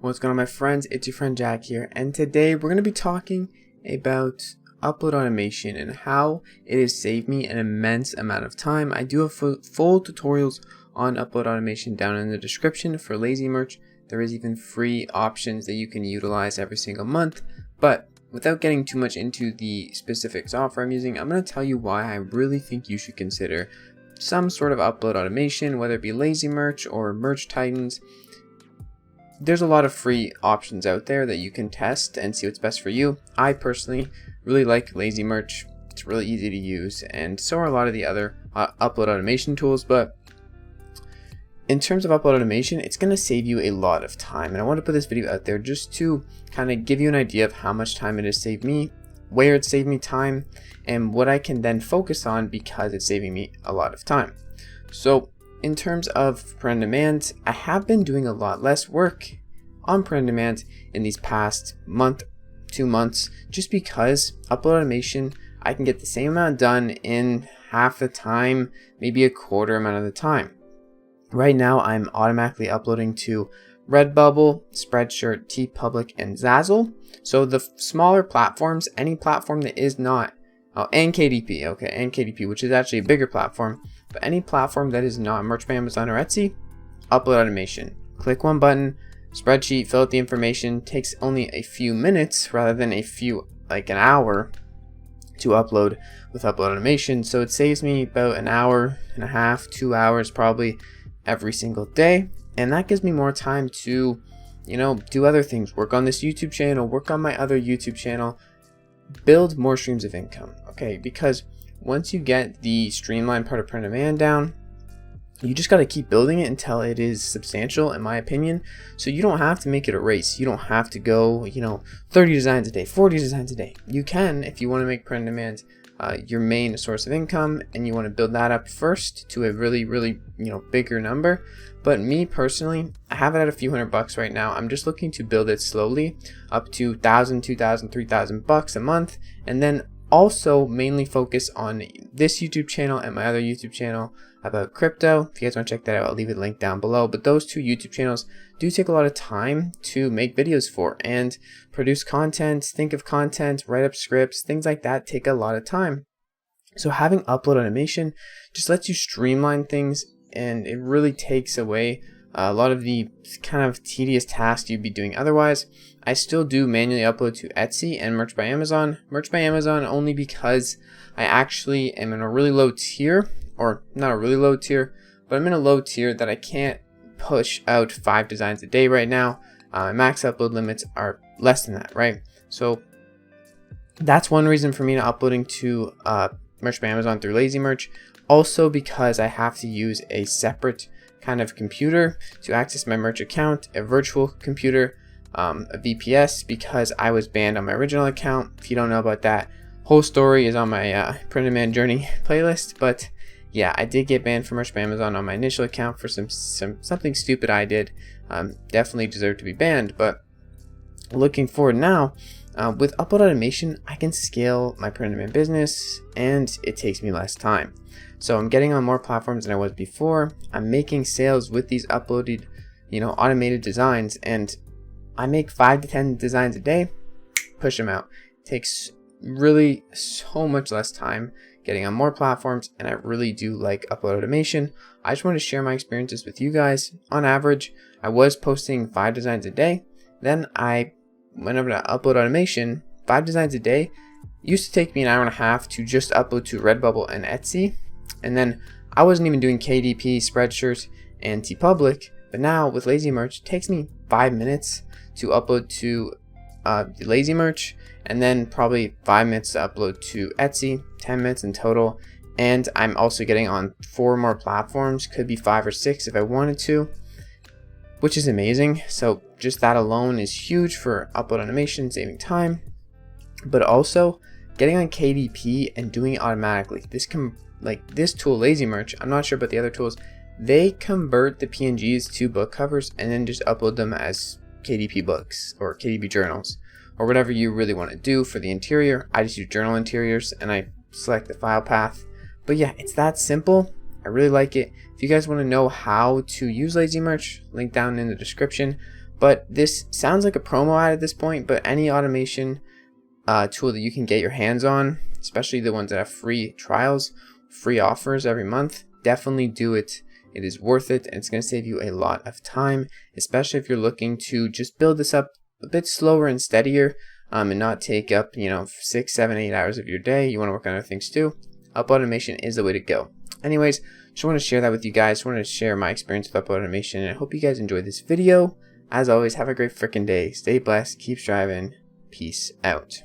What's going on, my friends? It's your friend Jack here, and today we're going to be talking about upload automation and how it has saved me an immense amount of time. I do have full tutorials on upload automation down in the description for lazy merch. There is even free options that you can utilize every single month, but without getting too much into the specific software I'm using, I'm going to tell you why I really think you should consider some sort of upload automation, whether it be lazy merch or merch titans. There's a lot of free options out there that you can test and see what's best for you. I personally really like lazy merch. It's really easy to use, and so are a lot of the other upload automation tools. But in terms of upload automation, it's going to save you a lot of time, and I want to put this video out there just to kind of give you an idea of how much time it has saved me, where it saved me time, and what I can then focus on because it's saving me a lot of time. So in terms of print on demand, I have been doing a lot less work on print on demand in these past month, 2 months, just because upload automation, I can get the same amount done in half the time, maybe a quarter amount of the time. Right now, I'm automatically uploading to Redbubble, Spreadshirt, TeePublic, and Zazzle. So the smaller platforms, any platform that is not, and KDP, okay, and KDP, which is actually a bigger platform, but any platform that is not Merch by Amazon or Etsy, upload automation. Click one button, spreadsheet, fill out the information, takes only a few minutes rather than like an hour to upload with upload automation. So it saves me about an hour and a half, 2 hours probably every single day. And that gives me more time to, do other things, work on this YouTube channel, work on my other YouTube channel, build more streams of income. Okay, because once you get the streamlined part of print on demand down, you just got to keep building it until it is substantial, in my opinion. So you don't have to make it a race. You don't have to go, 30 designs a day, 40 designs a day. You can, if you want to make print on demand your main source of income, and you want to build that up first to a really, really, bigger number. But me personally, I have it at a few $100 right now. I'm just looking to build it slowly up to $1,000, $2,000, $3,000 a month, and then also mainly focus on this YouTube channel and my other YouTube channel about crypto. If you guys want to check that out, I'll leave it linked down below. But those two YouTube channels do take a lot of time to make videos for and produce content, think of content, write up scripts, things like that take a lot of time. So having upload automation just lets you streamline things, and it really takes away a lot of the kind of tedious tasks you'd be doing otherwise. I still do manually upload to Etsy and Merch by Amazon. Merch by Amazon only because I actually am in a really low tier, or not a really low tier, but I'm in a low tier that I can't push out 5 designs a day right now. My max upload limits are less than that, right? So that's one reason for me not uploading to Merch by Amazon through Lazy Merch. Also because I have to use a separate kind of computer to access my merch account, a virtual computer, a VPS, because I was banned on my original account. If you don't know about that, whole story is on my print on demand journey playlist. But yeah, I did get banned from Merch by Amazon on my initial account for something stupid I did. Definitely deserved to be banned. But looking forward now, with upload automation, I can scale my print on demand business, and it takes me less time. So I'm getting on more platforms than I was before. I'm making sales with these uploaded, automated designs, and I make 5 to 10 designs a day, push them out. It takes really so much less time getting on more platforms, and I really do like upload automation. I just want to share my experiences with you guys. On average, I was posting 5 designs a day. Then I went over to upload automation. 5 designs a day used to take me an hour and a half to just upload to Redbubble and Etsy. And then I wasn't even doing KDP, Spreadshirt, and TeePublic. But now with Lazy Merch, it takes me 5 minutes to upload to the Lazy Merch, and then probably 5 minutes to upload to Etsy, 10 minutes in total. And I'm also getting on 4 more platforms, could be 5 or 6 if I wanted to, which is amazing. So just that alone is huge for upload automation, saving time. But also getting on KDP and doing it automatically. This tool, Lazy Merch, I'm not sure about the other tools, they convert the PNGs to book covers and then just upload them as KDP books or KDP journals or whatever you really want to do for the interior. I just use journal interiors and I select the file path. But yeah, it's that simple. I really like it. If you guys want to know how to use Lazy Merch, link down in the description. But this sounds like a promo ad at this point, but any automation tool that you can get your hands on, especially the ones that have free trials, free offers every month, definitely do it. It is worth it, and it's going to save you a lot of time, especially if you're looking to just build this up a bit slower and steadier, and not take up 6, 7, 8 hours of your day. You want to work on other things too. Up automation is the way to go. Anyways, just want to share that with you guys. Just wanted to share my experience with up automation, and I hope you guys enjoyed this video. As always, have a great freaking day. Stay blessed, keep striving. Peace out.